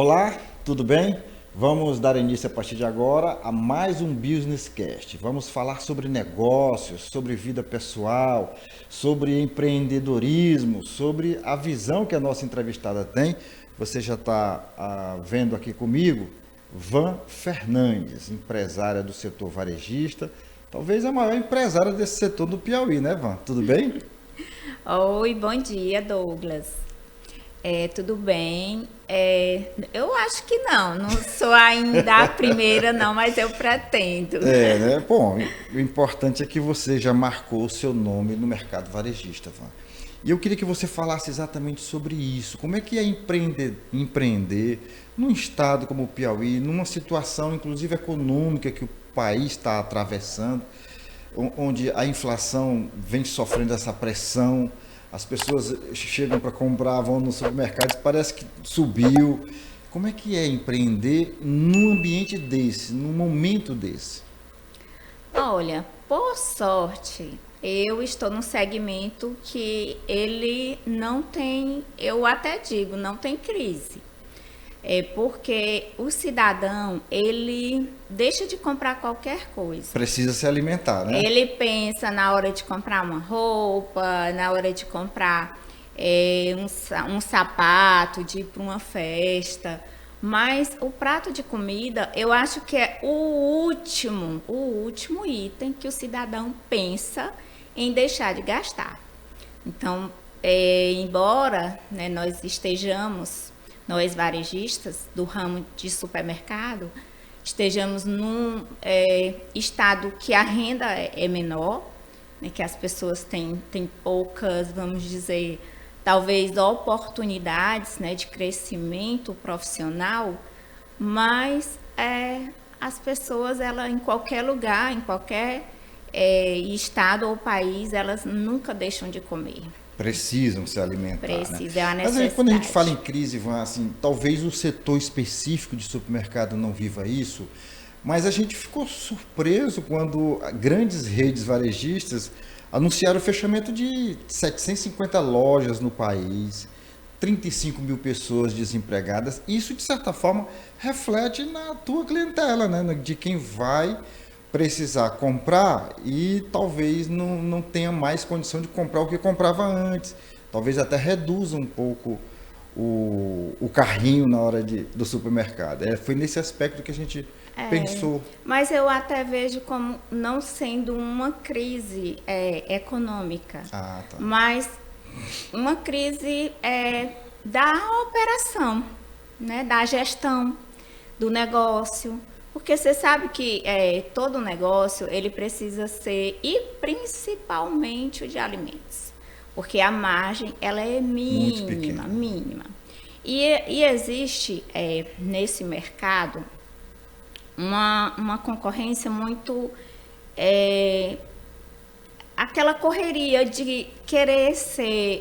Olá, tudo bem? Vamos dar início a partir de agora a mais um Business Cast. Vamos falar sobre negócios, sobre vida pessoal, sobre empreendedorismo, sobre a visão que a nossa entrevistada tem. Você já está vendo aqui comigo, Van Fernandes, empresária do setor varejista, talvez a maior empresária desse setor do Piauí, né, Van? Tudo bem? Oi, bom dia, Douglas. Tudo bem? Eu acho que não sou ainda a primeira, não, mas eu pretendo. Né? Bom, o importante é que você já marcou o seu nome no mercado varejista, Van. E eu queria que você falasse exatamente sobre isso. Como é que é empreender num estado como o Piauí, numa situação, inclusive econômica, que o país está atravessando, onde a inflação vem sofrendo essa pressão, as pessoas chegam para comprar, vão no supermercado, parece que subiu. Como é que é empreender num ambiente desse, num momento desse? Olha, por sorte, eu estou num segmento que ele não tem, eu até digo, não tem crise. É porque o cidadão, ele deixa de comprar qualquer coisa. Precisa se alimentar, né? Ele pensa na hora de comprar uma roupa, na hora de comprar um sapato, de ir para uma festa. Mas o prato de comida, eu acho que é o último item que o cidadão pensa em deixar de gastar. Então, embora, né, nós varejistas do ramo de supermercado, estejamos num estado que a renda é menor, né, que as pessoas têm poucas, vamos dizer, talvez oportunidades, né, de crescimento profissional, mas as pessoas, ela, em qualquer lugar, em qualquer estado ou país, elas nunca deixam de comer. Precisam se alimentar, né? Precisa, é uma Mas aí, quando a gente fala em necessidade. crise, Ivan, assim, talvez o setor específico de supermercado não viva isso, mas a gente ficou surpreso quando grandes redes varejistas anunciaram o fechamento de 750 lojas no país, 35 mil pessoas desempregadas. Isso, de certa forma, reflete na tua clientela, né? De quem vai precisar comprar e talvez não tenha mais condição de comprar o que comprava antes. Talvez até reduza um pouco o carrinho na hora do supermercado. Foi nesse aspecto que a gente pensou. Mas eu até vejo como não sendo uma crise econômica, Ah, tá. mas uma crise da operação, né, da gestão do negócio. Porque você sabe que todo negócio ele precisa ser, e principalmente o de alimentos, porque a margem ela é Muito mínima, pequeno. mínima. E existe nesse mercado uma concorrência muito aquela correria de querer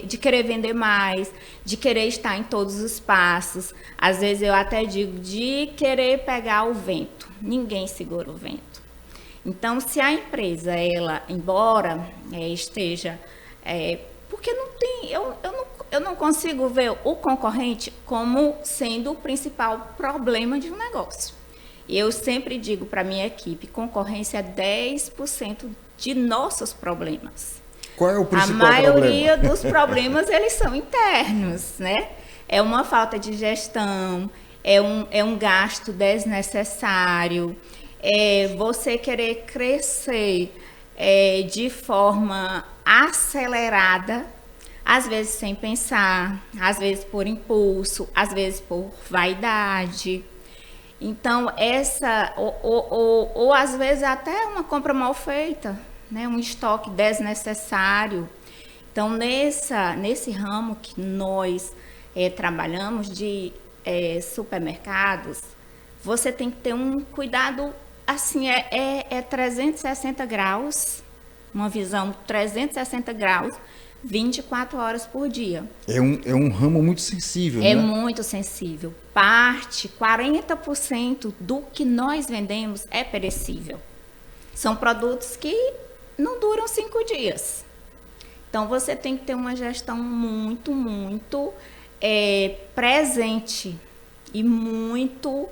de querer vender mais, de querer estar em todos os passos. Às vezes eu até digo de querer pegar o vento. Ninguém segura o vento. Então, se a empresa, ela, embora esteja, porque não tem, eu não consigo ver o concorrente como sendo o principal problema de um negócio. E eu sempre digo para minha equipe, concorrência é 10% de nossos problemas. Qual é o A principal maioria problema? dos problemas, eles são internos, né? É uma falta de gestão, é um gasto desnecessário, é você querer crescer de forma acelerada, às vezes sem pensar, às vezes por impulso, às vezes por vaidade. Então, ou às vezes até uma compra mal feita, né? Um estoque desnecessário. Então, nesse ramo que nós trabalhamos de supermercados, você tem que ter um cuidado, assim, 360 graus, uma visão 360 graus, 24 horas por dia. É um ramo muito sensível, É né? muito sensível. 40% do que nós vendemos é perecível. São produtos que não duram 5 dias. Então, você tem que ter uma gestão muito presente e muito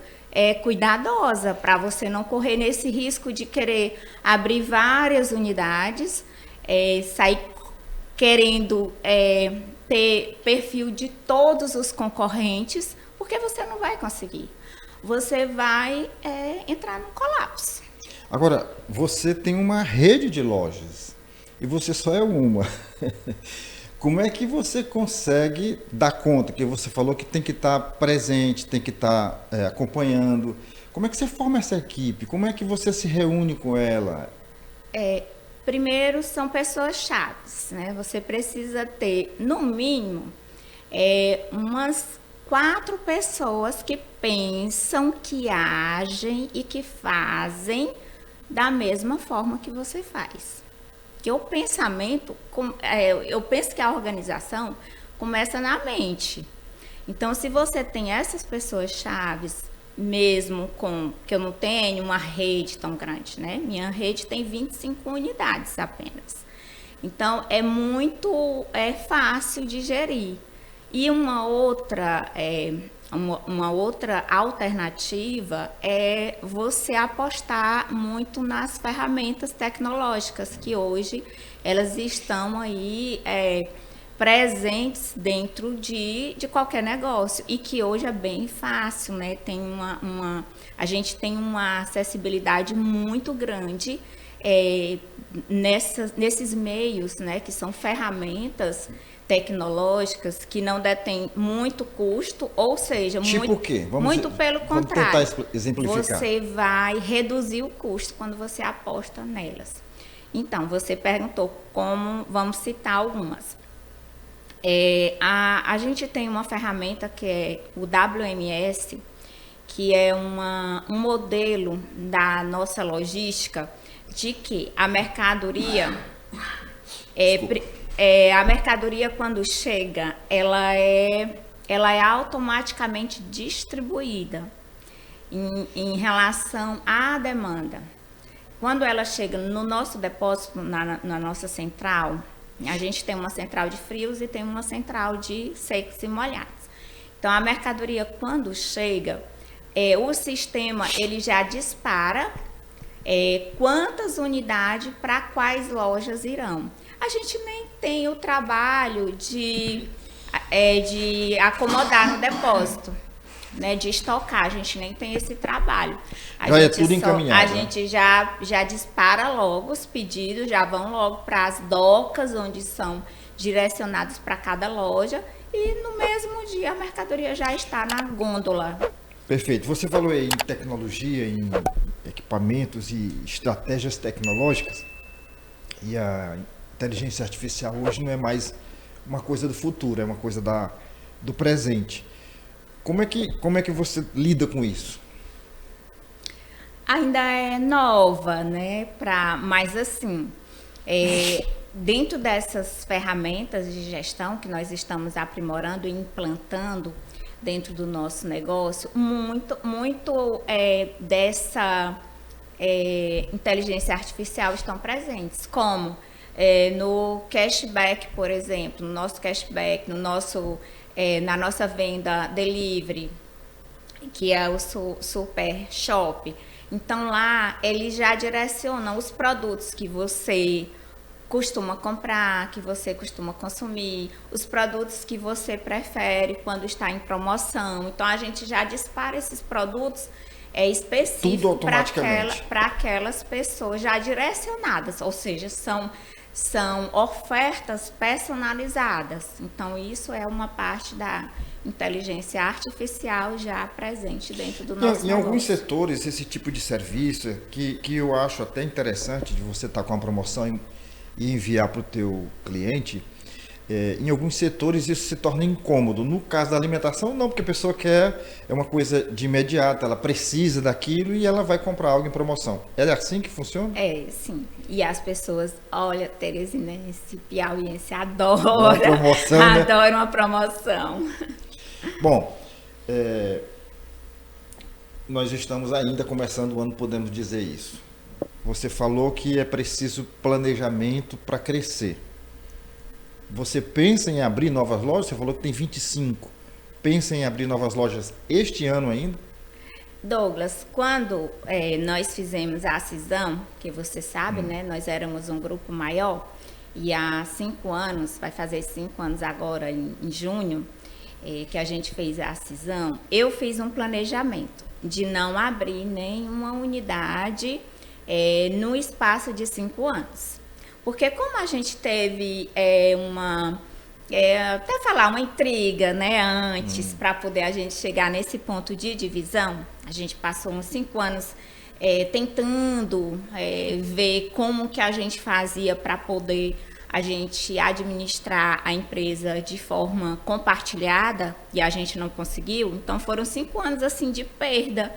cuidadosa para você não correr nesse risco de querer abrir várias unidades, sair querendo ter perfil de todos os concorrentes, porque você não vai conseguir. Você vai entrar num colapso. Agora, você tem uma rede de lojas e você só é uma. Como é que você consegue dar conta? Que você falou que tem que estar presente, tem que estar acompanhando. Como é que você forma essa equipe? Como é que você se reúne com ela? Primeiro, são pessoas-chaves, né? Você precisa ter, no mínimo, umas 4 pessoas que pensam, que agem e que fazem da mesma forma que você faz. Que o pensamento, eu penso que a organização começa na mente. Então, se você tem essas pessoas chaves, mesmo que eu não tenho uma rede tão grande, né? Minha rede tem 25 unidades apenas. Então, é muito fácil de gerir. E uma outra alternativa é você apostar muito nas ferramentas tecnológicas, que hoje elas estão aí presentes dentro de qualquer negócio e que hoje é bem fácil, né? A gente tem uma acessibilidade muito grande nesses meios, né? Que são ferramentas tecnológicas que não detêm muito custo, ou seja, tipo o quê? Muito pelo contrário. Vamos tentar exemplificar. Você vai reduzir o custo quando você aposta nelas. Então, você perguntou como, vamos citar algumas. A gente tem uma ferramenta que é o WMS, que é um modelo da nossa logística de que a mercadoria quando chega, ela é automaticamente distribuída em relação à demanda. Quando ela chega no nosso depósito, na nossa central, a gente tem uma central de frios e tem uma central de secos e molhados. Então, a mercadoria, quando chega, o sistema ele já dispara quantas unidades para quais lojas irão. A gente nem tem o trabalho de acomodar no depósito, né, de estocar, a gente nem tem esse trabalho. Tudo encaminhado. A gente já dispara logo os pedidos, já vão logo para as docas, onde são direcionados para cada loja, e no mesmo dia a mercadoria já está na gôndola. Perfeito. Você falou aí em tecnologia, em equipamentos e estratégias tecnológicas, e a inteligência artificial hoje não é mais uma coisa do futuro, é uma coisa do presente. Como é que você lida com isso? Ainda é nova, né? Mas assim, dentro dessas ferramentas de gestão que nós estamos aprimorando e implantando dentro do nosso negócio, muito dessa inteligência artificial estão presentes, como no cashback, por exemplo, no nosso cashback, na nossa venda delivery, que é o Super Shop. Então, lá, ele já direciona os produtos que você costuma comprar, que você costuma consumir, os produtos que você prefere quando está em promoção. Então, a gente já dispara esses produtos específicos para aquelas pessoas já direcionadas, ou seja, são ofertas personalizadas. Então, isso é uma parte da inteligência artificial já presente dentro do nosso negócio. Em alguns setores, esse tipo de serviço, que eu acho até interessante de você estar com uma promoção e enviar para o teu cliente, em alguns setores isso se torna incômodo. No caso da alimentação, não, porque a pessoa é uma coisa de imediato, ela precisa daquilo e ela vai comprar algo em promoção. É assim que funciona? Sim. E as pessoas, olha, teresinense, piauiense, adora uma promoção. Bom, nós estamos ainda começando o ano, podemos dizer isso. Você falou que é preciso planejamento para crescer. Você pensa em abrir novas lojas? Você falou que tem 25. pensa em abrir novas lojas este ano ainda? Douglas, quando nós fizemos a cisão, que você sabe, né? Nós éramos um grupo maior e há 5 anos, vai fazer 5 anos agora em junho, que a gente fez a cisão, eu fiz um planejamento de não abrir nenhuma unidade no espaço de 5 anos. Porque como a gente teve até falar uma intriga, né, antes, para poder a gente chegar nesse ponto de divisão, a gente passou uns 5 anos tentando ver como que a gente fazia para poder a gente administrar a empresa de forma compartilhada e a gente não conseguiu. Então foram 5 anos assim de perda.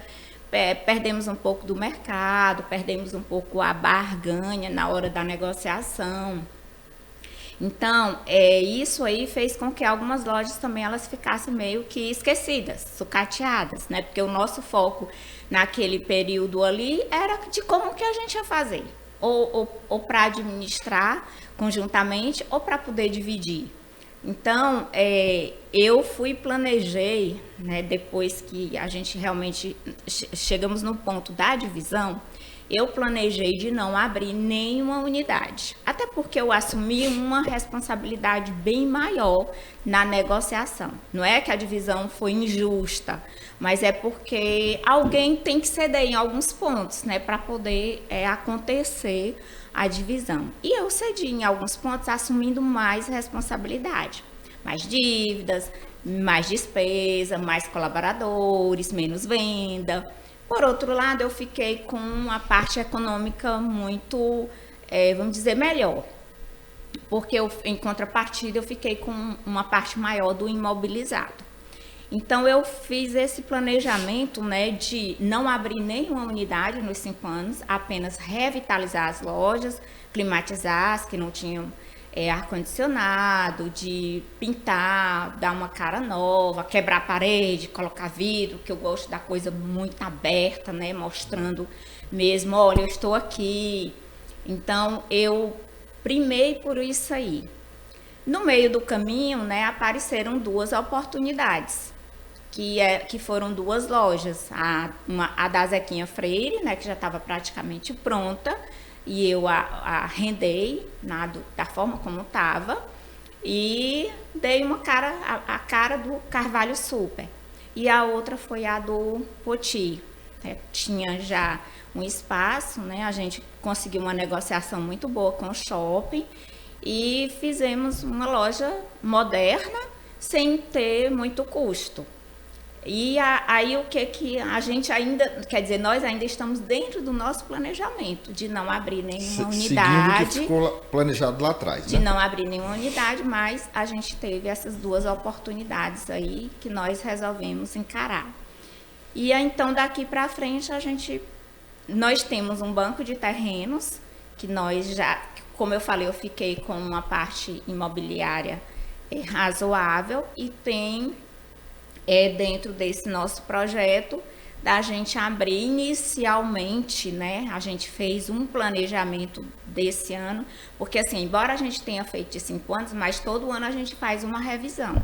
Perdemos um pouco do mercado, perdemos um pouco a barganha na hora da negociação. Então, isso aí fez com que algumas lojas também elas ficassem meio que esquecidas, sucateadas, né? Porque o nosso foco naquele período ali era de como que a gente ia fazer. Ou para administrar conjuntamente, ou para poder dividir. Então, eu planejei, né, depois que a gente realmente chegamos no ponto da divisão, eu planejei de não abrir nenhuma unidade. Até porque eu assumi uma responsabilidade bem maior na negociação. Não é que a divisão foi injusta, mas é porque alguém tem que ceder em alguns pontos, né, para poder acontecer a divisão. E eu cedi em alguns pontos, assumindo mais responsabilidade. Mais dívidas, mais despesa, mais colaboradores, menos venda. Por outro lado, eu fiquei com uma parte econômica muito, vamos dizer, melhor. Porque em contrapartida, eu fiquei com uma parte maior do imobilizado. Então, eu fiz esse planejamento, né, de não abrir nenhuma unidade nos 5 anos, apenas revitalizar as lojas, climatizar as que não tinham ar-condicionado, de pintar, dar uma cara nova, quebrar a parede, colocar vidro, que eu gosto da coisa muito aberta, né, mostrando mesmo, olha, eu estou aqui. Então, eu primei por isso aí. No meio do caminho, né, apareceram 2 oportunidades, que foram 2 lojas, a da Zequinha Freire, né, que já estava praticamente pronta, e eu a arrendei da forma como estava e dei a cara do Carvalho Super. E a outra foi a do Poti. Tinha já um espaço, né, a gente conseguiu uma negociação muito boa com o shopping e fizemos uma loja moderna sem ter muito custo. E aí o que a gente ainda, quer dizer, nós ainda estamos dentro do nosso planejamento de não abrir nenhuma unidade. Seguindo o que ficou planejado lá atrás, de não abrir nenhuma unidade, mas a gente teve essas 2 oportunidades aí que nós resolvemos encarar. E aí, então daqui para frente nós temos um banco de terrenos que nós já, como eu falei, eu fiquei com uma parte imobiliária razoável e tem dentro desse nosso projeto da gente abrir inicialmente, né? A gente fez um planejamento desse ano, porque assim, embora a gente tenha feito de 5 anos, mas todo ano a gente faz uma revisão.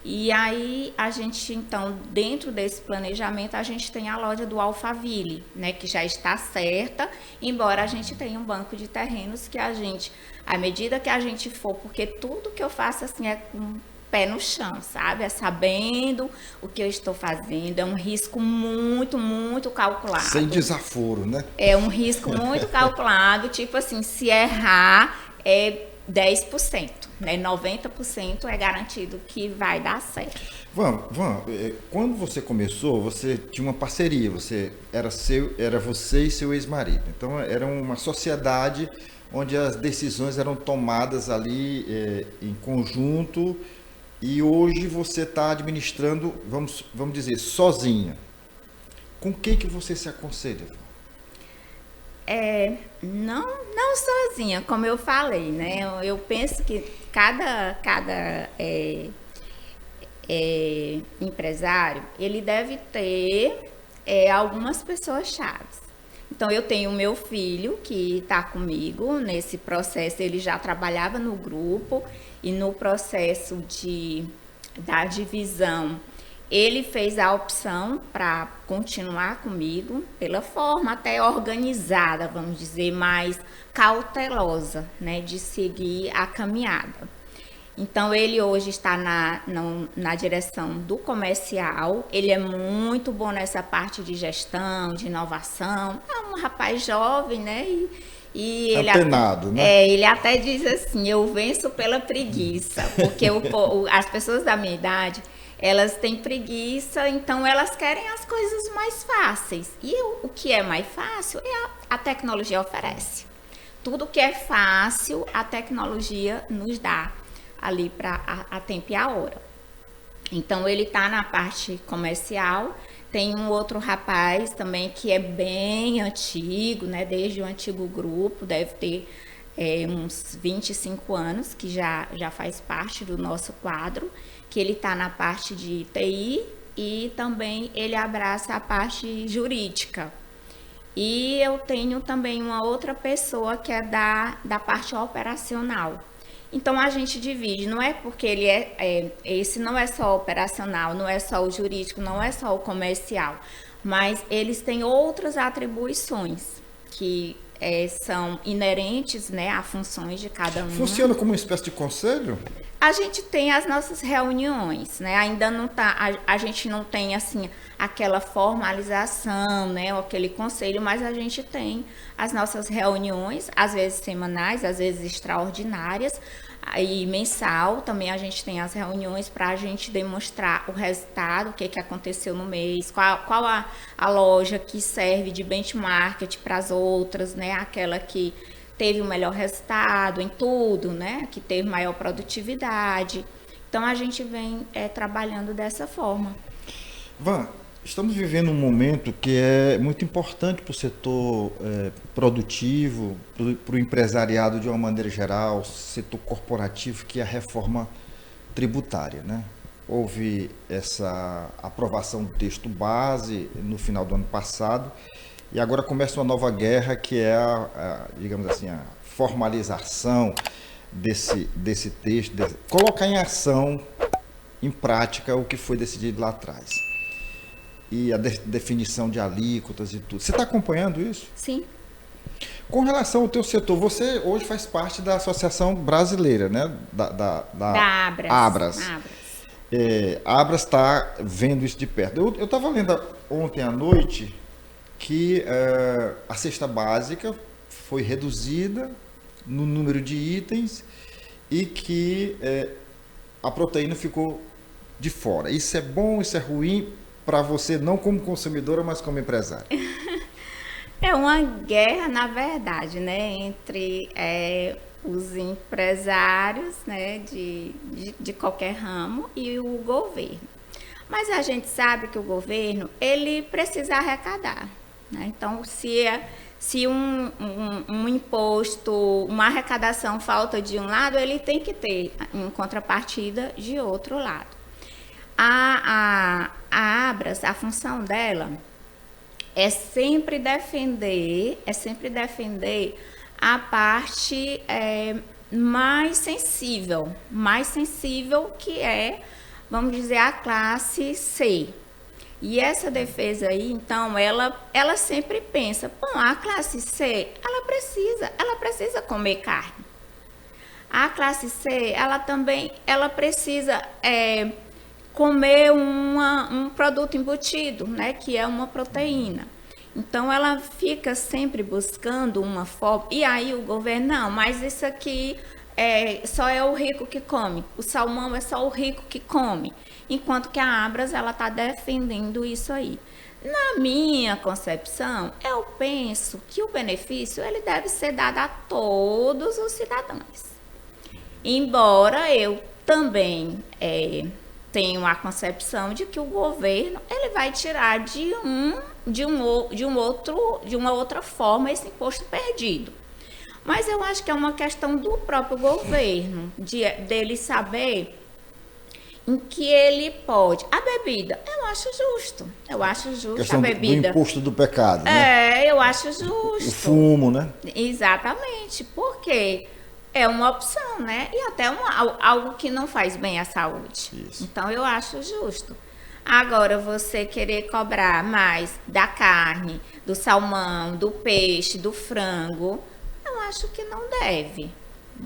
E aí a gente, então, dentro desse planejamento, a gente tem a loja do Alphaville, né? Que já está certa, embora a gente tenha um banco de terrenos que a gente, à medida que a gente for, porque tudo que eu faço assim é com pé no chão, sabe? É sabendo o que eu estou fazendo, é um risco muito, muito calculado. Sem desaforo, né? É um risco muito calculado, tipo assim, se errar é 10%, né? 90% é garantido que vai dar certo. Quando você começou, você tinha uma parceria, era você e seu ex-marido. Então era uma sociedade onde as decisões eram tomadas ali em conjunto. E hoje você está administrando, vamos dizer, sozinha. Com o que você se aconselha? Não sozinha, como eu falei, né? Eu penso que cada empresário, ele deve ter algumas pessoas chaves. Então, eu tenho o meu filho que está comigo nesse processo, ele já trabalhava no grupo e no processo de da divisão, ele fez a opção para continuar comigo pela forma até organizada, vamos dizer, mais cautelosa, né, de seguir a caminhada. Então, ele hoje está na direção do comercial, ele é muito bom nessa parte de gestão, de inovação, é um rapaz jovem, né, e ele Antenado, né? ele até diz assim, eu venço pela preguiça, porque as pessoas da minha idade, elas têm preguiça, então elas querem as coisas mais fáceis. E o que é mais fácil a tecnologia oferece. Tudo que é fácil, a tecnologia nos dá ali para a tempo e a hora. Então ele está na parte comercial. Tem um outro rapaz também que é bem antigo, né? Desde o antigo grupo, deve ter uns 25 anos, que já faz parte do nosso quadro, que ele está na parte de TI e também ele abraça a parte jurídica. E eu tenho também uma outra pessoa que é da parte operacional. Então a gente divide, não é porque ele esse não é só operacional, não é só o jurídico, não é só o comercial, mas eles têm outras atribuições que são inerentes, né, a funções de cada um. Funciona como uma espécie de conselho? A gente tem as nossas reuniões, né? Ainda não tá, a gente não tem assim aquela formalização, né? Ou aquele conselho, mas a gente tem as nossas reuniões, às vezes semanais, às vezes extraordinárias, aí mensal. Também a gente tem as reuniões para a gente demonstrar o resultado, o que aconteceu no mês, qual a loja que serve de benchmark para as outras, né? Aquela que teve o melhor resultado em tudo, né? Que teve maior produtividade. Então, a gente vem trabalhando dessa forma. Van, estamos vivendo um momento que é muito importante para o setor produtivo, para o empresariado de uma maneira geral, setor corporativo, que é a reforma tributária, né? Houve essa aprovação do texto base no final do ano passado, e agora começa uma nova guerra, que é digamos assim, a formalização desse texto, colocar em ação, em prática, o que foi decidido lá atrás. E a definição de alíquotas e tudo. Você está acompanhando isso? Sim. Com relação ao teu setor, você hoje faz parte da Associação Brasileira, né? Da Abras. Abras. Abras está vendo isso de perto. Eu estava lendo ontem à noite que a cesta básica foi reduzida no número de itens e que a proteína ficou de fora. Isso é bom, isso é ruim para você, não como consumidora, mas como empresária? É uma guerra, na verdade, né, entre os empresários, né, de qualquer ramo e o governo. Mas a gente sabe que o governo, ele precisa arrecadar, né? Então, se um imposto, uma arrecadação falta de um lado, ele tem que ter em contrapartida de outro lado. A Abras, a função dela é sempre defender a parte mais sensível que é, vamos dizer, a classe C. E essa defesa aí, então, ela sempre pensa, bom, a classe C, ela precisa comer carne. A classe C, ela precisa comer um produto embutido, né, que é uma proteína. Então, ela fica sempre buscando uma forma, e aí o governo, não, mas isso aqui só é o rico que come, o salmão é só o rico que come, enquanto que a Abras, ela está defendendo isso aí. Na minha concepção, eu penso que o benefício, ele deve ser dado a todos os cidadãos. Embora eu também tenho a concepção de que o governo, ele vai tirar de uma outra forma esse imposto perdido. Mas eu acho que é uma questão do próprio governo, dele saber em que ele pode. A bebida, eu acho justo. Questão a bebida. Do imposto do pecado, né? Eu acho justo. O fumo, né? Exatamente. Por quê? é uma opção, né? E até algo que não faz bem à saúde. Isso. Então, eu acho justo. Agora, você querer cobrar mais da carne, do salmão, do peixe, do frango, eu acho que não deve.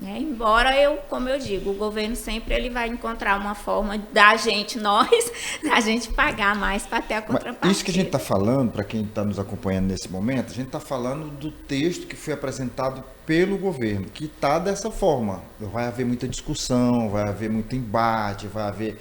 Né? Embora como eu digo, o governo sempre ele vai encontrar uma forma da gente, da gente pagar mais para ter a contrapartida. Isso que a gente está falando, para quem está nos acompanhando nesse momento, a gente está falando do texto que foi apresentado pelo governo, que está dessa forma. Vai haver muita discussão, vai haver muito embate, vai haver...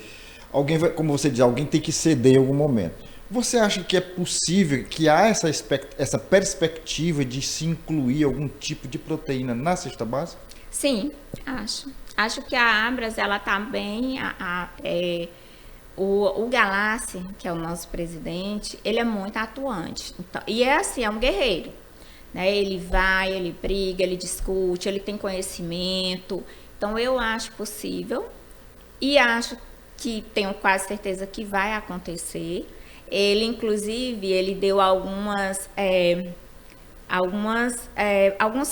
como você diz, alguém tem que ceder em algum momento. Você acha que é possível, que há essa perspectiva de se incluir algum tipo de proteína na cesta básica? Sim, acho. Acho que a Abras, ela tá bem... o Galassi, que é o nosso presidente, ele é muito atuante. Então, e é assim, é um guerreiro. Né? Ele vai, ele briga, ele discute, ele tem conhecimento. Então, eu acho possível e acho que tenho quase certeza que vai acontecer. Ele, inclusive, ele deu alguns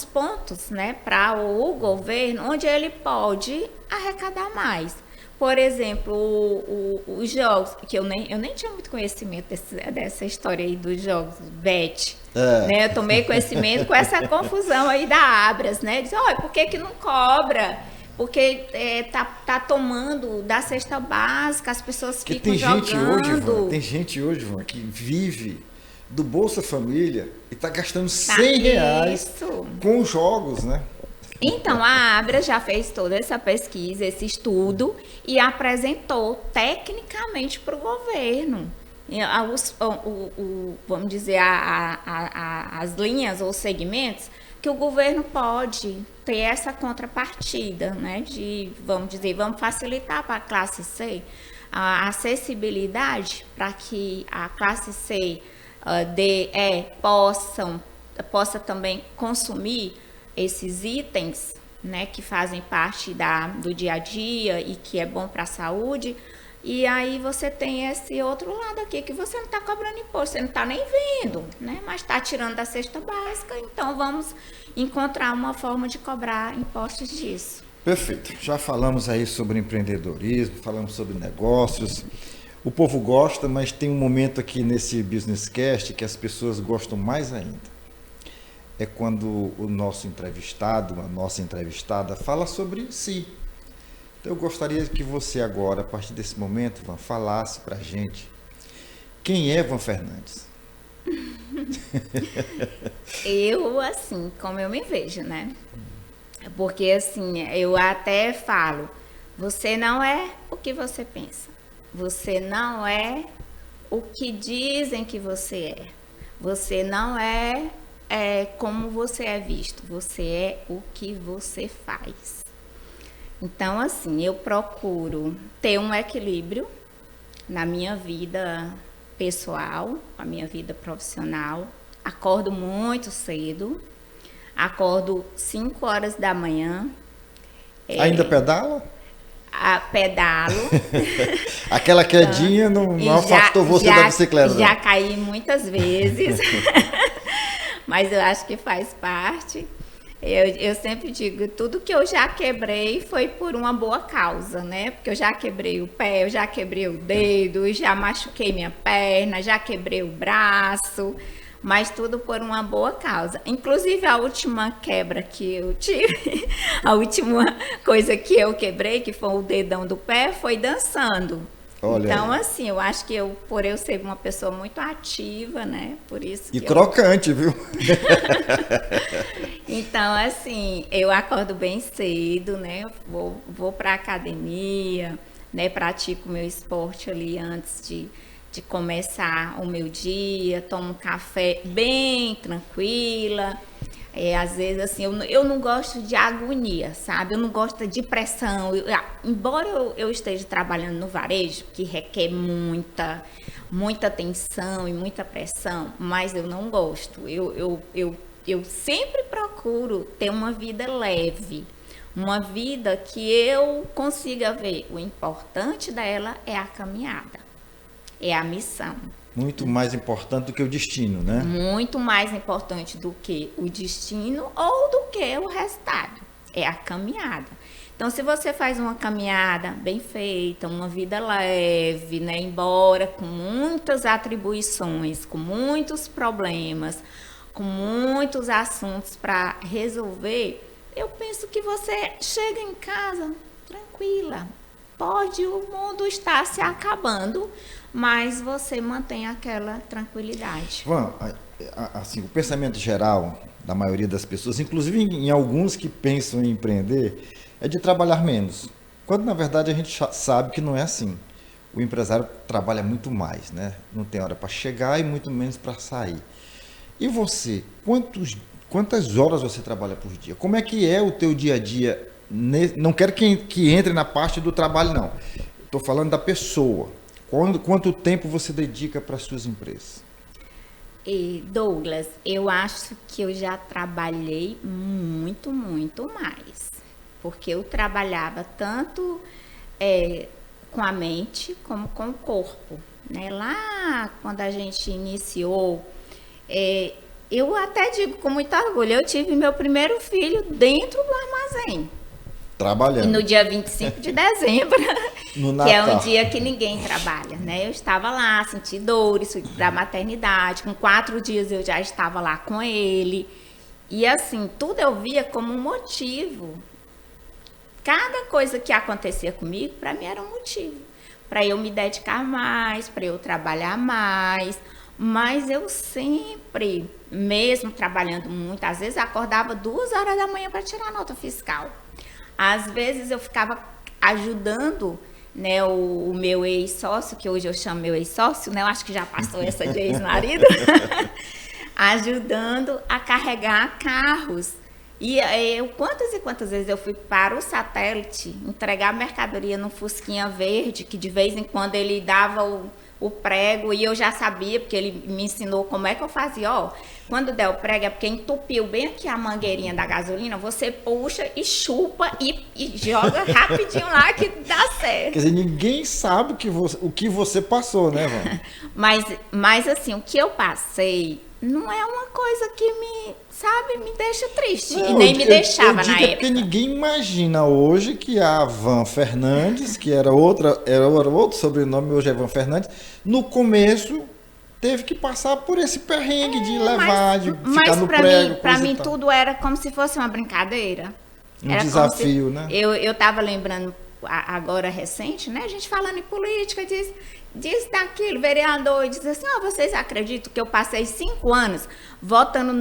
pontos, né, para o governo, onde ele pode arrecadar mais. Por exemplo, os jogos, que eu nem tinha muito conhecimento dessa história aí dos jogos, bet. Né? Eu tomei conhecimento com essa confusão aí da Abras, né? Diz, olha, por que não cobra? Porque tá tomando da cesta básica, as pessoas ficam jogando. Tem gente hoje, Ivan, que vive do Bolsa Família e está gastando R$100 com jogos, né? Então, a Abra já fez toda essa pesquisa, esse estudo, e apresentou tecnicamente para o governo. Vamos dizer, as linhas ou segmentos que o governo pode ter essa contrapartida, né? Vamos facilitar para a classe C a acessibilidade para que a classe C possa também consumir esses itens, né, que fazem parte do dia a dia e que é bom para a saúde. E aí você tem esse outro lado aqui, que você não está cobrando imposto, você não está nem vendo, né, mas está tirando da cesta básica, então vamos encontrar uma forma de cobrar impostos disso. Perfeito. Já falamos aí sobre empreendedorismo, falamos sobre negócios. O povo gosta, mas tem um momento aqui nesse Business Cast que as pessoas gostam mais ainda. É quando o nosso entrevistado, a nossa entrevistada, fala sobre si. Então eu gostaria que você agora, a partir desse momento, Van, falasse pra gente quem é Van Fernandes. Eu, assim, como eu me vejo, né? Porque, assim, eu até falo, você não é o que você pensa. Você não é o que dizem que você é. Você não é como você é visto. Você é o que você faz. Então, assim, eu procuro ter um equilíbrio na minha vida pessoal, na minha vida profissional. Acordo muito cedo. Acordo 5 horas da manhã. Ainda pedala? Pedalo. Aquela quedinha não afastou você da bicicleta. Já caí muitas vezes, mas eu acho que faz parte. Eu sempre digo, tudo que eu já quebrei foi por uma boa causa, né? Porque eu já quebrei o pé, eu já quebrei o dedo, já machuquei minha perna, já quebrei o braço, mas tudo por uma boa causa. Inclusive, a última quebra que eu tive, a última coisa que eu quebrei, que foi o dedão do pé, foi dançando. Olha então, aí. Assim, eu acho que por eu ser uma pessoa muito ativa, né? Por isso que E crocante, viu? Então, assim, eu acordo bem cedo, né? Vou para a academia, né? Pratico meu esporte ali antes de começar o meu dia, tomo um café bem tranquila. Às vezes, assim, eu não gosto de agonia, sabe? Eu não gosto de pressão. Embora eu esteja trabalhando no varejo, que requer muita atenção e muita pressão, mas eu não gosto. Eu sempre procuro ter uma vida leve, uma vida que eu consiga ver. O importante dela é a caminhada, é a missão. Muito mais importante do que o destino, né? Muito mais importante do que o destino ou do que o resultado. é a caminhada. Então, se você faz uma caminhada bem feita, uma vida leve, né, embora com muitas atribuições, com muitos problemas, com muitos assuntos para resolver, eu penso que você chega em casa tranquila. Pode o mundo estar se acabando, mas você mantém aquela tranquilidade. Van, assim, o pensamento geral da maioria das pessoas, inclusive em alguns que pensam em empreender, é de trabalhar menos. Quando na verdade a gente sabe que não é assim. O empresário trabalha muito mais, né? Não tem hora para chegar e muito menos para sair. E você, quantas horas você trabalha por dia? Como é que é o teu dia a dia? Não quero que entre na parte do trabalho, não. Estou falando da pessoa. Quanto tempo você dedica para as suas empresas? E Douglas, eu acho que eu já trabalhei muito, muito mais. Porque eu trabalhava tanto com a mente como com o corpo. Né? Lá, quando a gente iniciou, eu até digo com muito orgulho, eu tive meu primeiro filho dentro do armazém. Trabalhando. E no dia 25 de dezembro, que é um dia que ninguém trabalha, né? Eu estava lá, senti dores, fui da maternidade, com 4 dias eu já estava lá com ele. E assim, tudo eu via como um motivo. Cada coisa que acontecia comigo, para mim era um motivo. Para eu me dedicar mais, para eu trabalhar mais. Mas eu sempre, mesmo trabalhando muito, às vezes acordava 2 horas da manhã para tirar a nota fiscal. Às vezes eu ficava ajudando, né, o meu ex-sócio, que hoje eu chamo meu ex-sócio, né, eu acho que já passou essa de ex-marido, ajudando a carregar carros. E eu, quantas e quantas vezes eu fui para o satélite entregar mercadoria no Fusquinha Verde, que de vez em quando ele dava o prego e eu já sabia, porque ele me ensinou como é que eu fazia. Ó, quando der o prego é porque entupiu bem aqui a mangueirinha da gasolina, você puxa e chupa e joga rapidinho lá que dá certo. Quer dizer, ninguém sabe o que você passou, né, Vânia? Mas assim, o que eu passei não é uma coisa que me deixa triste. Não, e nem me deixava na época. Porque ninguém imagina hoje que a Van Fernandes, que era outro sobrenome, hoje é Van Fernandes, no começo teve que passar por esse perrengue de levar, de ficar no prego. Para mim tudo era como se fosse uma brincadeira. Era desafio, né? Eu estava lembrando agora recente, né? A gente falando em política, diz daquilo, vereador, diz assim, vocês acreditam que eu passei 5 anos votando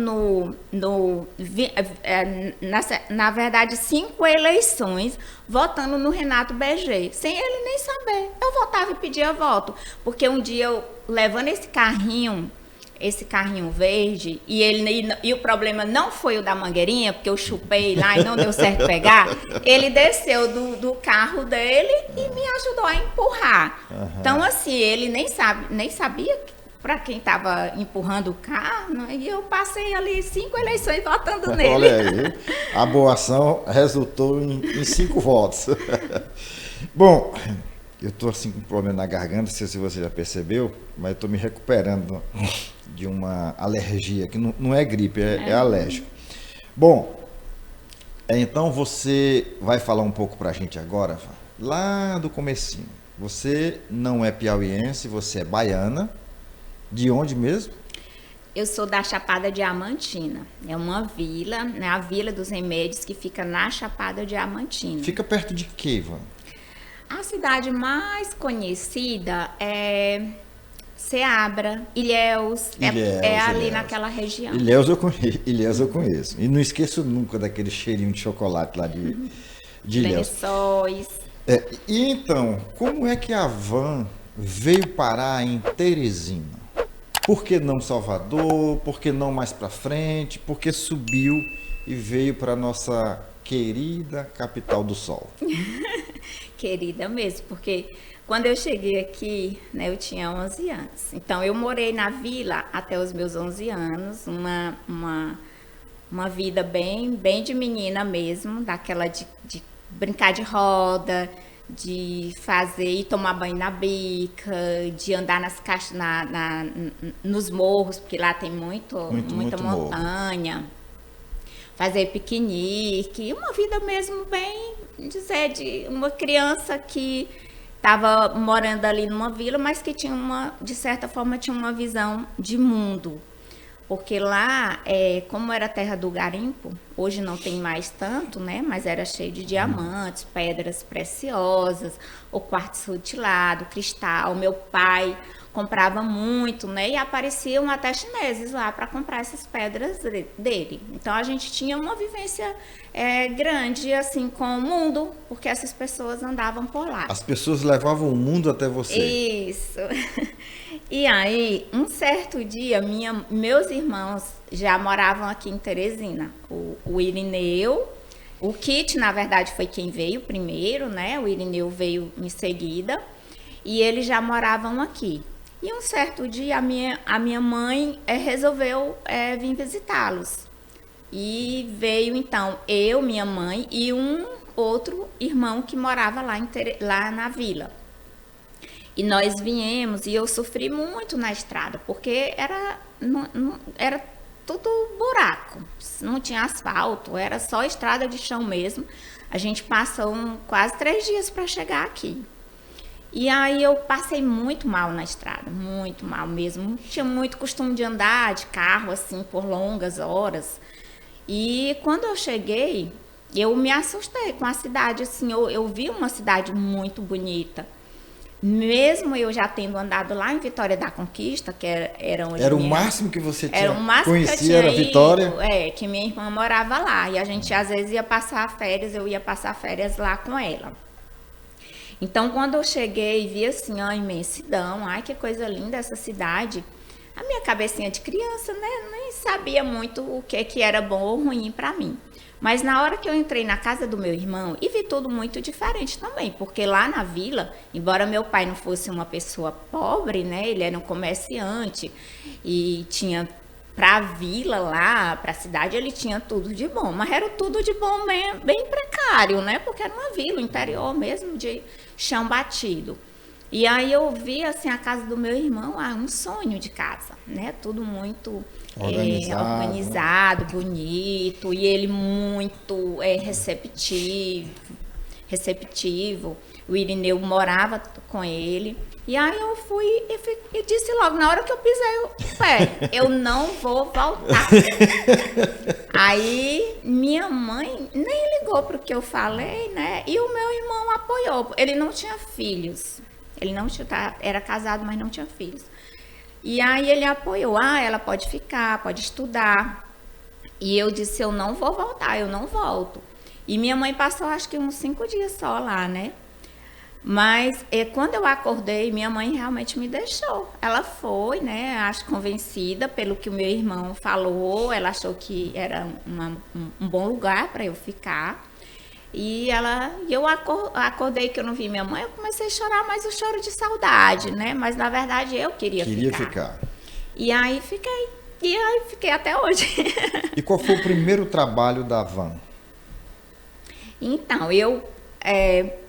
na verdade, 5 eleições, votando no Renato BG, sem ele nem saber. Eu votava e pedia voto, porque um dia eu, levando esse carrinho verde, e o problema não foi o da mangueirinha, porque eu chupei lá e não deu certo pegar, ele desceu do carro dele e me ajudou a empurrar. Uhum. Então, assim, ele nem sabia para quem estava empurrando o carro, né? E eu passei ali 5 eleições votando nele. Olha aí, a boa ação resultou em 5 votos. Bom, eu estou assim com um problema na garganta, não sei se você já percebeu, mas estou me recuperando de uma alergia, que não é gripe, é alérgico. Bom, então você vai falar um pouco para a gente agora, lá do comecinho. Você não é piauiense, você é baiana. De onde mesmo? Eu sou da Chapada Diamantina. É uma vila, né, a Vila dos Remédios, que fica na Chapada Diamantina. Fica perto de quê, Ivan? A cidade mais conhecida é Ceabra, Ilhéus, ali naquela região. Ilhéus eu conheço. E não esqueço nunca daquele cheirinho de chocolate lá de Ilhéus. Lençóis. E então, como é que a Van veio parar em Teresina? Por que não Salvador? Por que não mais para frente? Por que subiu e veio para nossa querida capital do sol? Querida mesmo, porque quando eu cheguei aqui, né, eu tinha 11 anos. Então, eu morei na vila até os meus 11 anos, uma vida bem de menina mesmo, daquela de brincar de roda, de fazer e tomar banho na bica, de andar nos morros, porque lá tem muita montanha. Morro. fazer piquenique, uma vida mesmo bem, dizer, de uma criança que estava morando ali numa vila, mas que tinha de certa forma, tinha uma visão de mundo. Porque lá, como era a terra do garimpo, hoje não tem mais tanto, né? Mas era cheio de diamantes, pedras preciosas, o quartzo rutilado, cristal. Meu pai comprava muito, né? E apareciam até chineses lá para comprar essas pedras dele. Então a gente tinha uma vivência grande assim com o mundo, porque essas pessoas andavam por lá. As pessoas levavam o mundo até você. Isso. E aí, um certo dia, meus irmãos já moravam aqui em Teresina. O Irineu, o Kit, na verdade, foi quem veio primeiro, né? O Irineu veio em seguida. E eles já moravam aqui. E um certo dia, a minha mãe resolveu vir visitá-los. E veio, então, eu, minha mãe e um outro irmão que morava lá na vila. E nós viemos e eu sofri muito na estrada, porque era tudo buraco, não tinha asfalto, era só estrada de chão mesmo. A gente passou quase 3 dias para chegar aqui. E aí eu passei muito mal na estrada, muito mal mesmo. Tinha muito costume de andar de carro assim por longas horas. E quando eu cheguei, eu me assustei com a cidade, assim, eu vi uma cidade muito bonita. Mesmo eu já tendo andado lá em Vitória da Conquista, que era onde era o máximo que você tinha conhecia, era Vitória? Que minha irmã morava lá. E a gente às vezes ia passar férias, eu ia passar férias lá com ela. Então, quando eu cheguei e vi assim, a imensidão, ai que coisa linda essa cidade, a minha cabecinha de criança, né, nem sabia muito o que era bom ou ruim para mim. Mas na hora que eu entrei na casa do meu irmão, e vi tudo muito diferente também, porque lá na vila, embora meu pai não fosse uma pessoa pobre, né, ele era um comerciante e tinha para a vila lá, para a cidade, ele tinha tudo de bom, mas era tudo de bom bem precário, né, porque era uma vila, interior mesmo, de chão batido. E aí eu vi assim a casa do meu irmão, um sonho de casa, né, tudo muito organizado, bonito, e ele muito receptivo. O Irineu morava com ele. E aí eu fui e disse logo, na hora que eu pisei o pé, eu não vou voltar. Aí minha mãe nem ligou para o que eu falei, né? E o meu irmão apoiou. Ele não tinha filhos. Ele não tinha, era casado, mas não tinha filhos. E aí ele apoiou, ela pode ficar, pode estudar. E eu disse, eu não vou voltar, eu não volto. E minha mãe passou acho que uns 5 dias só lá, né? Mas quando eu acordei, minha mãe realmente me deixou. Ela foi, né, acho convencida pelo que o meu irmão falou, ela achou que era um bom lugar para eu ficar. E eu acordei que eu não vi minha mãe, eu comecei a chorar, mas o choro de saudade, né? Mas na verdade eu queria ficar. E aí fiquei até hoje. E qual foi o primeiro trabalho da Van? Então, eu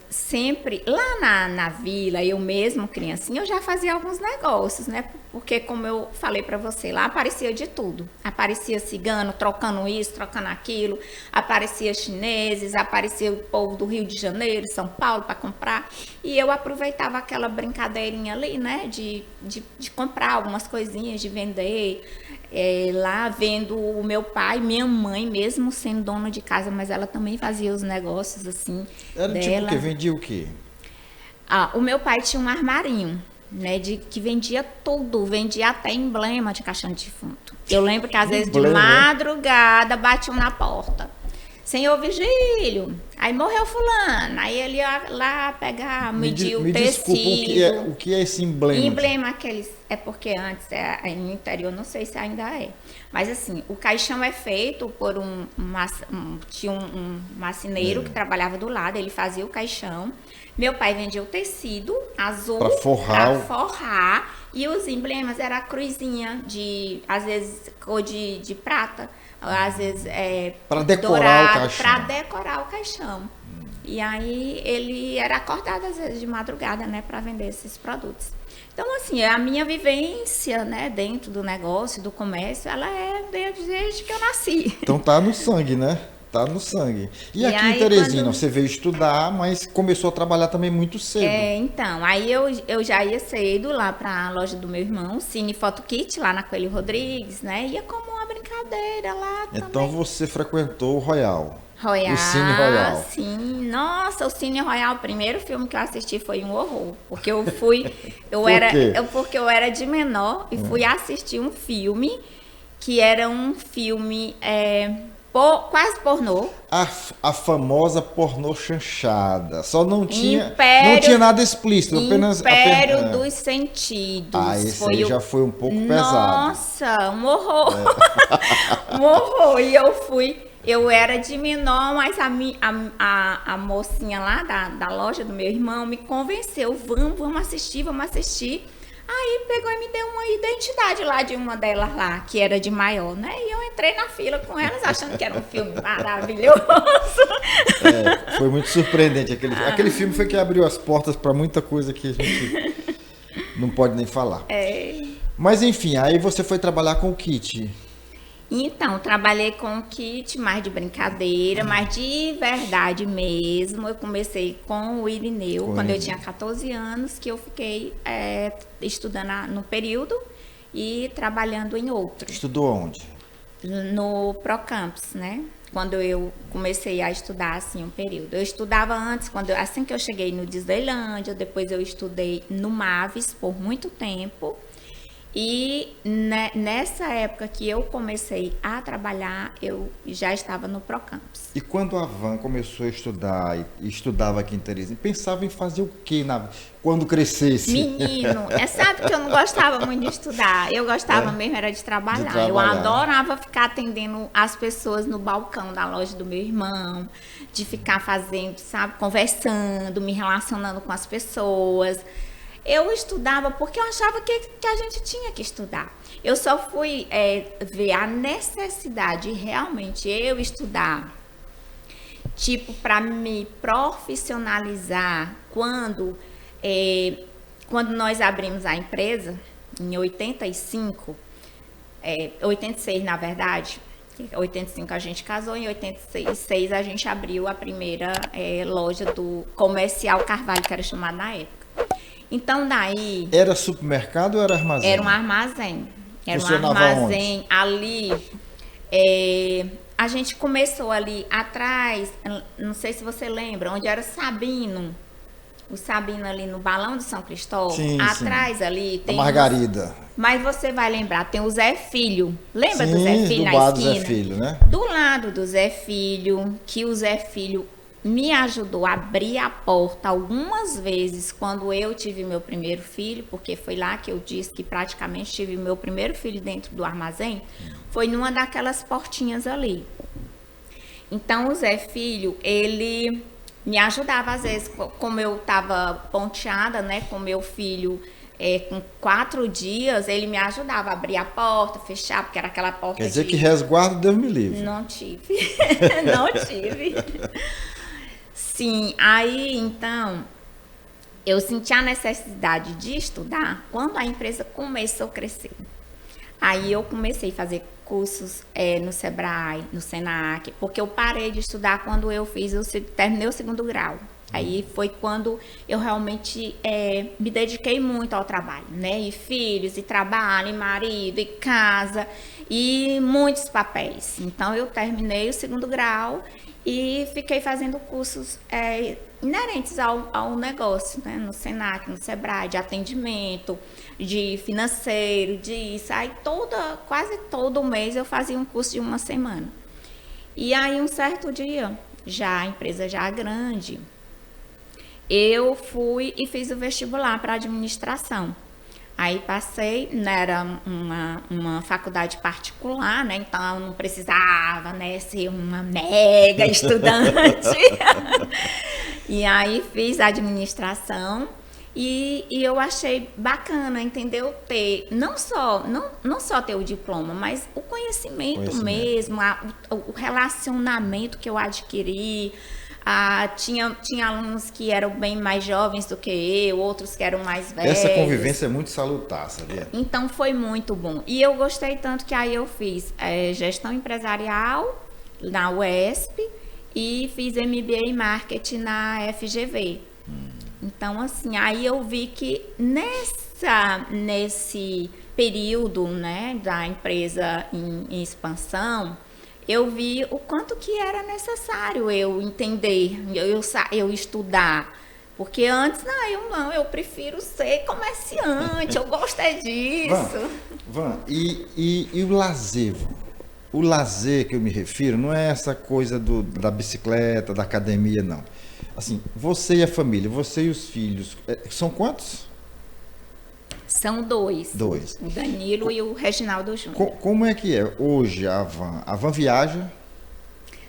sempre, lá na vila, eu mesmo, criancinha, eu já fazia alguns negócios, né? Porque, como eu falei para você, lá aparecia de tudo. Aparecia cigano trocando isso, trocando aquilo. Aparecia chineses, aparecia o povo do Rio de Janeiro, São Paulo, para comprar. E eu aproveitava aquela brincadeirinha ali, né? De comprar algumas coisinhas, de vender. Lá vendo o meu pai, minha mãe, mesmo sendo dona de casa, mas ela também fazia os negócios assim. Era dela. Tipo o quê? Vendia o quê? O meu pai tinha um armarinho, né, que vendia tudo, vendia até emblema de caixão de defunto. Eu lembro que às vezes de madrugada batiam na porta. Senhor Vigílio, aí morreu fulano, aí ele ia lá pegar, medir o tecido. Desculpa, o que é esse emblema? Emblema aqueles, no interior, não sei se ainda é. Mas assim, o caixão é feito por tinha um marceneiro que trabalhava do lado, ele fazia o caixão. Meu pai vendia o tecido azul para forrar, e os emblemas era a cruzinha às vezes cor de prata, às vezes para decorar o caixão. Para decorar o caixão. E aí ele era acordado às vezes de madrugada, né, para vender esses produtos. Então, assim, a minha vivência, né, dentro do negócio, do comércio, ela é desde que eu nasci. Então tá no sangue, né? Tá no sangue. E aqui aí, em Teresina, quando... você veio estudar, mas começou a trabalhar também muito cedo. Então, aí eu já ia cedo lá para a loja do meu irmão, Cine Photo Kit, lá na Coelho Rodrigues, né? Ia como uma brincadeira lá também. Então você frequentou o Royal. Royal, O Cine Royal. sim. Nossa, o Cine Royal, o primeiro filme que eu assisti foi um horror. Porque eu fui. Porque eu era de menor e fui assistir um filme que era um filme quase pornô. A famosa pornô chanchada. Só não tinha, Império, não tinha nada explícito. Império dos Sentidos. Esse aí já foi um pouco pesado. Nossa, um horror. Um horror. E eu era de menor, mas a mocinha lá da loja do meu irmão me convenceu. Vamos assistir, vamos assistir. Aí pegou e me deu uma identidade lá de uma delas lá, que era de maior, né? E eu entrei na fila com elas, achando que era um filme maravilhoso. Foi muito surpreendente. Aquele filme foi que abriu as portas para muita coisa que a gente não pode nem falar. Mas enfim, aí você foi trabalhar com o kit. Então, trabalhei com o kit mais de brincadeira, mas de verdade mesmo. Eu comecei com o Irineu, quando eu tinha 14 anos, que eu fiquei estudando no período e trabalhando em outro. Estudou onde? No Procampus, né? Quando eu comecei a estudar, assim, um período. Eu estudava antes, assim que eu cheguei no Disneylândia, depois eu estudei no Mavis por muito tempo. E nessa época que eu comecei a trabalhar, eu já estava no Procampus. E quando a Van começou a estudar e estudava aqui em Teresina, pensava em fazer o quê quando crescesse? Menino, sabe que eu não gostava muito de estudar. Eu gostava mesmo era de trabalhar. Eu adorava ficar atendendo as pessoas no balcão da loja do meu irmão, de ficar fazendo, sabe, conversando, me relacionando com as pessoas. Eu estudava porque eu achava que a gente tinha que estudar. Eu só fui ver a necessidade de realmente eu estudar, tipo, para me profissionalizar quando nós abrimos a empresa, em 85, 86 na verdade, 85 a gente casou, em 86 a gente abriu a primeira loja do Comercial Carvalho, que era chamada na época. Então, daí... Era supermercado ou era armazém? Era um armazém. Funcionava armazém. onde? Ali, a gente começou ali atrás, não sei se você lembra, onde era o Sabino ali no Balão de São Cristóvão. Sim, atrás ali tem... A Margarida. Mas você vai lembrar, tem o Zé Filho. Lembra do Zé Filho na esquina? Do lado do Zé Filho, né? Do lado do Zé Filho, que o Zé Filho me ajudou a abrir a porta algumas vezes quando eu tive meu primeiro filho, porque foi lá que eu disse que praticamente tive meu primeiro filho dentro do armazém, foi numa daquelas portinhas ali. Então o Zé Filho, ele me ajudava às vezes, como eu estava ponteada, né, com meu filho, com 4 dias, ele me ajudava a abrir a porta, fechar, porque era aquela porta. Quer dizer que resguardo Deus me livre. Não tive, não tive. Sim, aí então eu senti a necessidade de estudar quando a empresa começou a crescer. Aí eu comecei a fazer cursos no Sebrae, no Senac, porque eu parei de estudar quando eu terminei o 2º grau. Aí foi quando eu realmente me dediquei muito ao trabalho, né? E filhos, e trabalho, e marido, e casa, e muitos papéis. Então eu terminei o 2º grau e fiquei fazendo cursos inerentes ao negócio, né? No Senac, no Sebrae, de atendimento, de financeiro, disso. Aí quase todo mês eu fazia um curso de uma semana. E aí um certo dia, a empresa já grande, eu fui e fiz o vestibular para administração. Aí passei, né, era uma faculdade particular, né, então não precisava, né, ser uma mega estudante. E aí fiz administração e eu achei bacana, entendeu? Ter, não só ter o diploma, mas o conhecimento mesmo, o relacionamento que eu adquiri, Tinha alunos que eram bem mais jovens do que eu, outros que eram mais velhos. Essa convivência é muito salutar, sabia? Então foi muito bom. E eu gostei tanto que aí eu fiz gestão empresarial na UESP e fiz MBA em marketing na FGV. Então, assim, aí eu vi que nesse período, né, da empresa em expansão, eu vi o quanto que era necessário eu entender, eu estudar. Porque antes, eu prefiro ser comerciante, eu gosto disso. E o lazer? O lazer que eu me refiro não é essa coisa da bicicleta, da academia, não. Assim, você e a família, você e os filhos, são quantos? São dois. Dois. O Danilo e o Reginaldo Júnior. Como é que é hoje a Van? A Van viaja?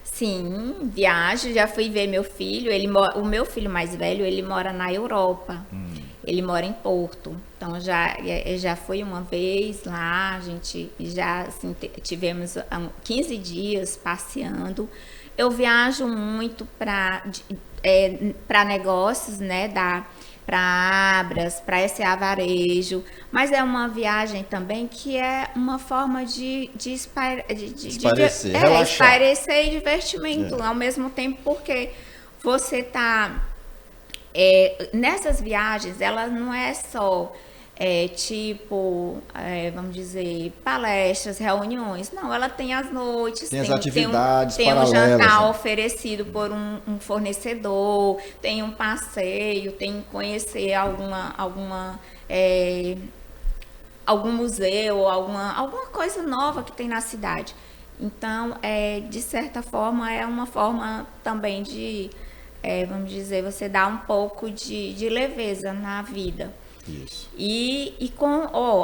Sim, viajo, já fui ver meu filho. O meu filho mais velho, ele mora na Europa. Ele mora em Porto. Então, já fui uma vez lá, a gente já assim, tivemos 15 dias passeando. Eu viajo muito para negócios, né, para Abras, para SA Varejo, mas é uma viagem também que é uma forma de espairecer, relaxar. Espairecer e divertimento ao mesmo tempo, porque você está nessas viagens, ela não é só vamos dizer, palestras, reuniões. Não, ela tem as noites, tem as atividades tem paralelas, um jantar oferecido por um fornecedor, tem um passeio, tem conhecer algum museu, alguma coisa nova que tem na cidade. Então, de certa forma, é uma forma também de, vamos dizer, você dar um pouco de leveza na vida. Isso.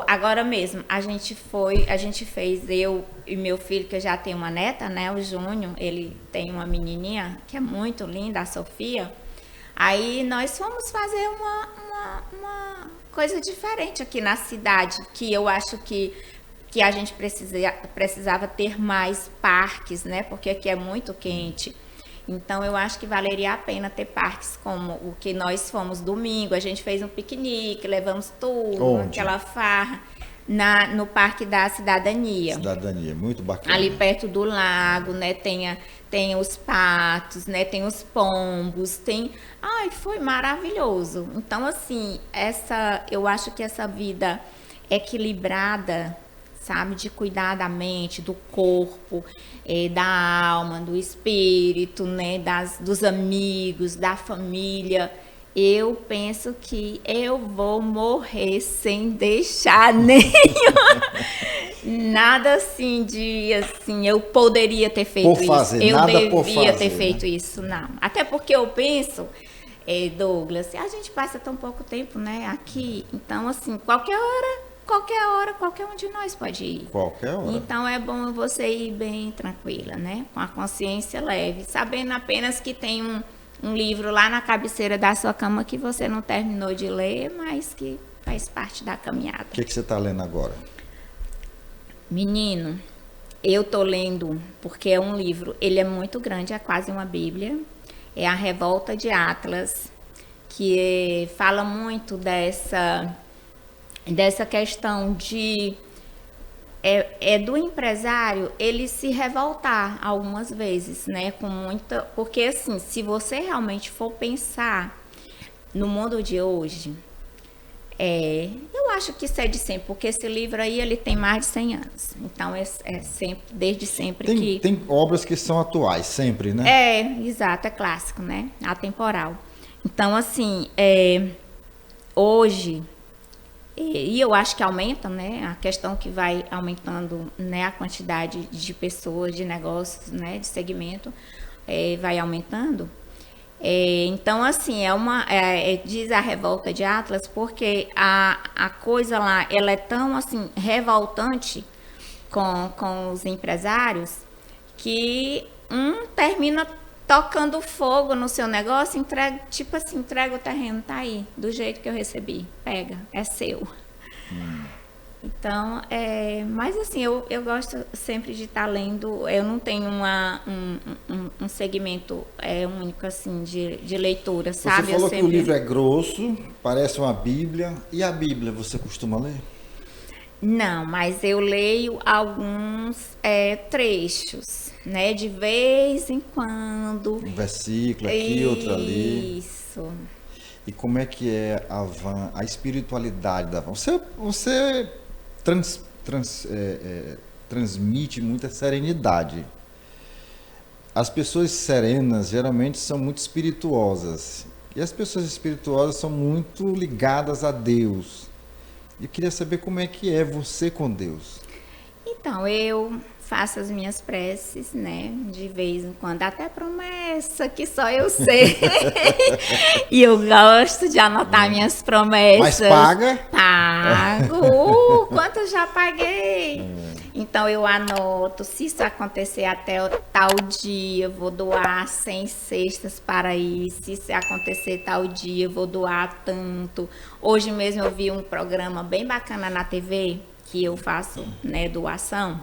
Agora mesmo, a gente fez, eu e meu filho, que eu já tenho uma neta, né, o Júnior, ele tem uma menininha que é muito linda, a Sofia. Aí nós fomos fazer uma coisa diferente aqui na cidade, que eu acho que a gente precisava ter mais parques, né, porque aqui é muito quente. Então, eu acho que valeria a pena ter parques como o que nós fomos domingo. A gente fez um piquenique, levamos tudo, aquela farra, no Parque da Cidadania. Cidadania, muito bacana. Ali perto do lago, né? Tem os patos, né? Tem os pombos, foi maravilhoso. Então, assim, eu acho que essa vida equilibrada, sabe, de cuidar da mente, do corpo, da alma, do espírito, né, dos amigos, da família. Eu penso que eu vou morrer sem deixar nada assim eu poderia ter feito isso. Eu devia ter feito isso, não. Até porque eu penso, Douglas, a gente passa tão pouco tempo, né, aqui. Então, assim, qualquer hora, qualquer um de nós pode ir. Qualquer hora. Então é bom você ir bem tranquila, né? Com a consciência leve, sabendo apenas que tem um livro lá na cabeceira da sua cama que você não terminou de ler, mas que faz parte da caminhada. O que você está lendo agora? Menino, eu tô lendo, porque é um livro, ele é muito grande, é quase uma bíblia. É A Revolta de Atlas, que fala muito dessa questão de do empresário ele se revoltar algumas vezes, né, porque assim, se você realmente for pensar no mundo de hoje, eu acho que isso é de sempre, porque esse livro aí ele tem mais de 100 anos, então é sempre, desde sempre tem obras que são atuais, sempre, né? Exato, é clássico, né, atemporal. Então assim, hoje, e eu acho que aumenta, né, a questão que vai aumentando, né, a quantidade de pessoas, de negócios, né, de segmento, vai aumentando. Então, assim, diz a Revolta de Atlas, porque a coisa lá, ela é tão, assim, revoltante com os empresários, que termina tocando fogo no seu negócio, entrega o terreno, tá aí, do jeito que eu recebi, pega, é seu. Então, mas assim, eu gosto sempre de estar lendo, eu não tenho um segmento único assim de leitura, sabe? Você falou que o livro é grosso, parece uma Bíblia, e a Bíblia você costuma ler? Não, mas eu leio alguns trechos, né? De vez em quando. Um versículo aqui, outro ali. Isso. E como é que é a espiritualidade da Van? Você transmite muita serenidade. As pessoas serenas geralmente são muito espirituosas. E as pessoas espirituosas são muito ligadas a Deus. Eu queria saber como é que é você com Deus. Então, eu faço as minhas preces, né? De vez em quando, até promessa, que só eu sei. E eu gosto de anotar minhas promessas. Mas paga? Pago! Quanto eu já paguei? Então, eu anoto, se isso acontecer até tal dia, vou doar 100 cestas para isso. Se isso acontecer tal dia, vou doar tanto. Hoje mesmo eu vi um programa bem bacana na TV, que eu faço, né, doação.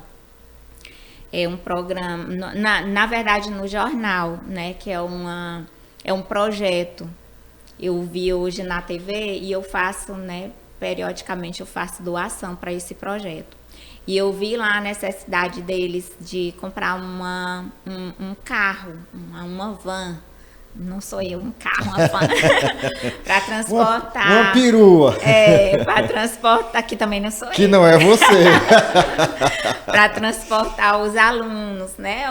É um programa, na verdade no jornal, né, que é um projeto. Eu vi hoje na TV e eu faço, né, periodicamente eu faço doação para esse projeto. E eu vi lá a necessidade deles de comprar um carro, uma van. Não sou eu, um carro, uma van. Para transportar. Uma perua. Para transportar. Aqui também não sou eu. Que não é você. Para transportar os alunos, né?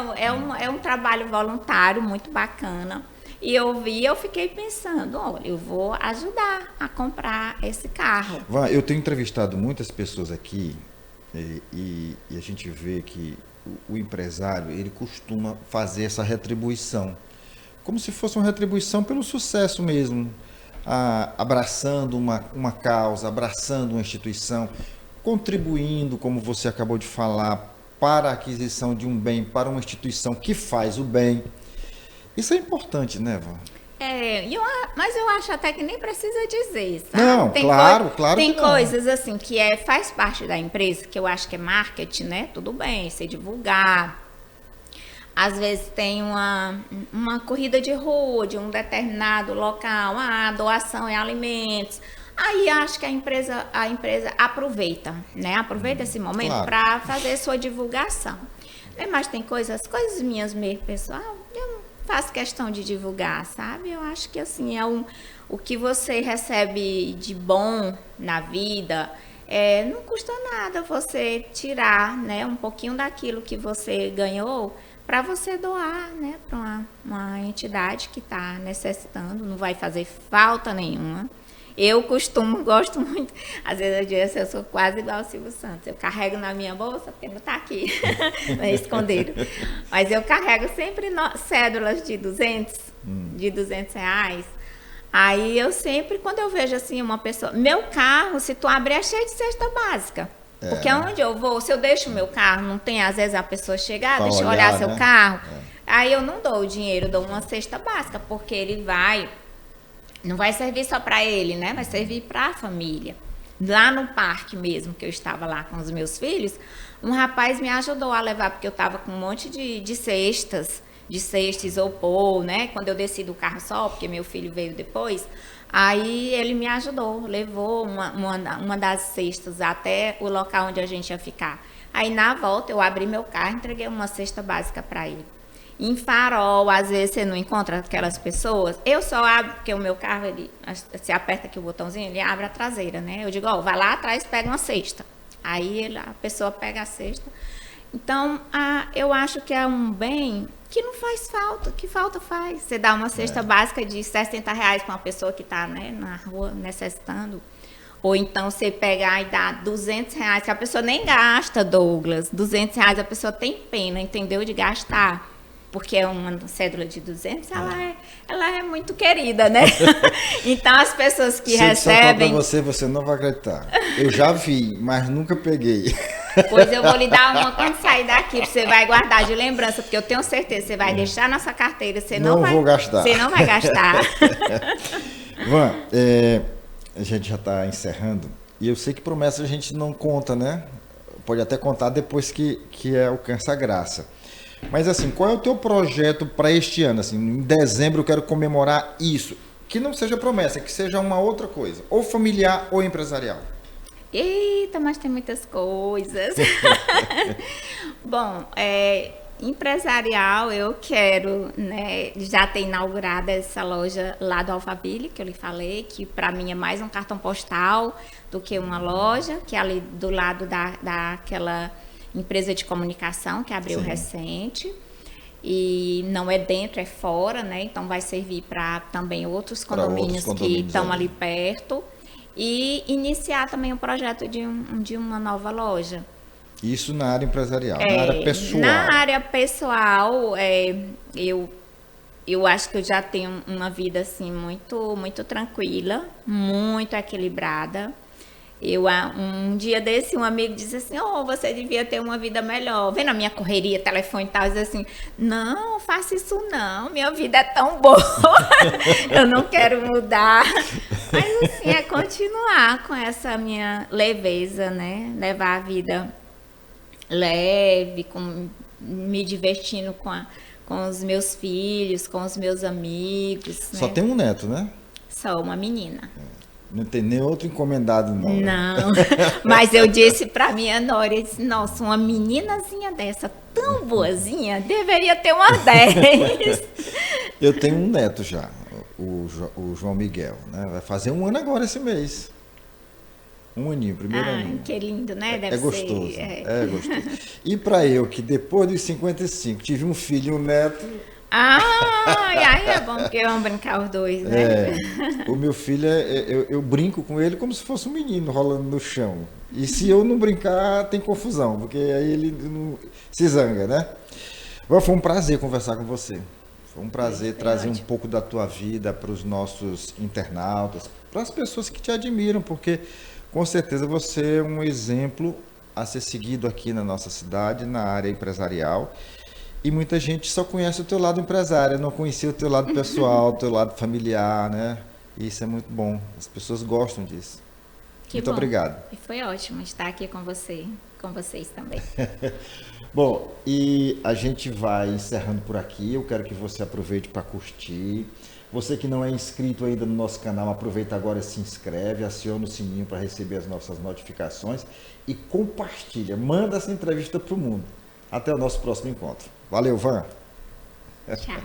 É um trabalho voluntário muito bacana. E eu vi, eu fiquei pensando, olha, eu vou ajudar a comprar esse carro. Eu tenho entrevistado muitas pessoas aqui e a gente vê que o empresário, ele costuma fazer essa retribuição. Como se fosse uma retribuição pelo sucesso mesmo, abraçando uma causa, abraçando uma instituição, contribuindo, como você acabou de falar, para a aquisição de um bem, para uma instituição que faz o bem. Isso é importante, né, Van? Mas eu acho até que nem precisa dizer, sabe? Não, claro que tem não. coisas assim que faz parte da empresa, que eu acho que é marketing, né? Tudo bem, você divulgar. Às vezes tem uma corrida de rua de um determinado local, doação em alimentos. Aí acho que a empresa aproveita, né? Aproveita esse momento para fazer sua divulgação. Mas tem coisas minhas mesmo, pessoal, eu não faço questão de divulgar, sabe? Eu acho que assim, o que você recebe de bom na vida, não custa nada você tirar, né, um pouquinho daquilo que você ganhou para você doar, né, para uma entidade que está necessitando, não vai fazer falta nenhuma. Eu gosto muito, às vezes eu digo assim, eu sou quase igual ao Silvio Santos, eu carrego na minha bolsa, porque não está aqui, não é escondido, mas eu carrego sempre cédulas de 200 reais. Aí eu sempre, quando eu vejo assim uma pessoa, meu carro, se tu abrir, é cheio de cesta básica. Porque onde eu vou, se eu deixo o meu carro, não tem, às vezes a pessoa chegar, deixa eu olhar seu carro, aí eu não dou o dinheiro, dou uma cesta básica, porque ele não vai servir só para ele, né? Vai servir para a família. Lá no parque mesmo, que eu estava lá com os meus filhos, um rapaz me ajudou a levar, porque eu estava com um monte de cestas, isopor, né? Quando eu desci do carro só, porque meu filho veio depois, aí ele me ajudou, levou uma das cestas até o local onde a gente ia ficar. Aí na volta eu abri meu carro e entreguei uma cesta básica para ele. Em Farol, às vezes você não encontra aquelas pessoas. Eu só abro, porque o meu carro, você aperta aqui o botãozinho, ele abre a traseira, né? Eu digo, vai lá atrás, pega uma cesta. Aí a pessoa pega a cesta. Então, eu acho que é um bem que não faz falta. Que falta faz? Você dá uma cesta básica de R$60 para uma pessoa que está, né, na rua necessitando. Ou então você pegar e dar R$200, que a pessoa nem gasta, Douglas. R$200 a pessoa tem pena, entendeu? De gastar. Porque é uma cédula de 200, ela é muito querida, né? Então, as pessoas que recebem... Se eu você não vai acreditar. Eu já vi, mas nunca peguei. Pois eu vou lhe dar uma quando sair daqui, você vai guardar de lembrança, porque eu tenho certeza, você vai deixar na sua carteira, você não vai gastar. Você não vai gastar. Van, a gente já está encerrando. E eu sei que promessa a gente não conta, né? Pode até contar depois que alcança a graça. Mas assim, qual é o teu projeto para este ano? Assim, em dezembro eu quero comemorar isso. Que não seja promessa, que seja uma outra coisa. Ou familiar ou empresarial. Eita, mas tem muitas coisas. Bom, empresarial, eu quero, né, já ter inaugurado essa loja lá do Alphaville, que eu lhe falei, que para mim é mais um cartão postal do que uma loja, que é ali do lado daquela empresa de comunicação que abriu Sim. recente. E não é dentro, é fora, né? Então vai servir para também outros condomínios que estão ali perto. E iniciar também o projeto de uma nova loja. Isso na área empresarial, na área pessoal. Na área pessoal, eu acho que eu já tenho uma vida assim muito tranquila, muito equilibrada. Um dia desse, um amigo disse assim, você devia ter uma vida melhor. Vendo a minha correria, telefone e tal, diz assim, não, faça isso não, minha vida é tão boa, eu não quero mudar. Mas assim, é continuar com essa minha leveza, né? Levar a vida leve, me divertindo com os meus filhos, com os meus amigos. Só né? tem um neto, né? Só uma menina. Não tem nem outro encomendado, não. Não, mas eu disse pra minha nora, eu disse, nossa, uma meninazinha dessa, tão boazinha, deveria ter umas 10. Eu tenho um neto já, o João Miguel, né? Vai fazer um ano agora esse mês. Um aninho, primeiro aninho. Que lindo, né? Deve É gostoso, ser. é gostoso. E para eu, que depois dos 55 tive um filho e um neto... Aí é bom porque vamos brincar os dois, né? O meu filho, eu brinco com ele como se fosse um menino rolando no chão. E se eu não brincar, tem confusão, porque aí ele não, se zanga, né? Foi um prazer conversar com você. Foi um prazer trazer um pouco da tua vida para os nossos internautas, para as pessoas que te admiram, porque com certeza você é um exemplo a ser seguido aqui na nossa cidade, na área empresarial. E muita gente só conhece o teu lado empresário, não conhecia o teu lado pessoal, o teu lado familiar, né? E isso é muito bom. As pessoas gostam disso. Muito obrigado. E foi ótimo estar aqui com você, com vocês também. Bom, e a gente vai encerrando por aqui. Eu quero que você aproveite para curtir. Você que não é inscrito ainda no nosso canal, aproveita agora e se inscreve, aciona o sininho para receber as nossas notificações e compartilha. Manda essa entrevista para o mundo. Até o nosso próximo encontro. Valeu, Van. Tchau.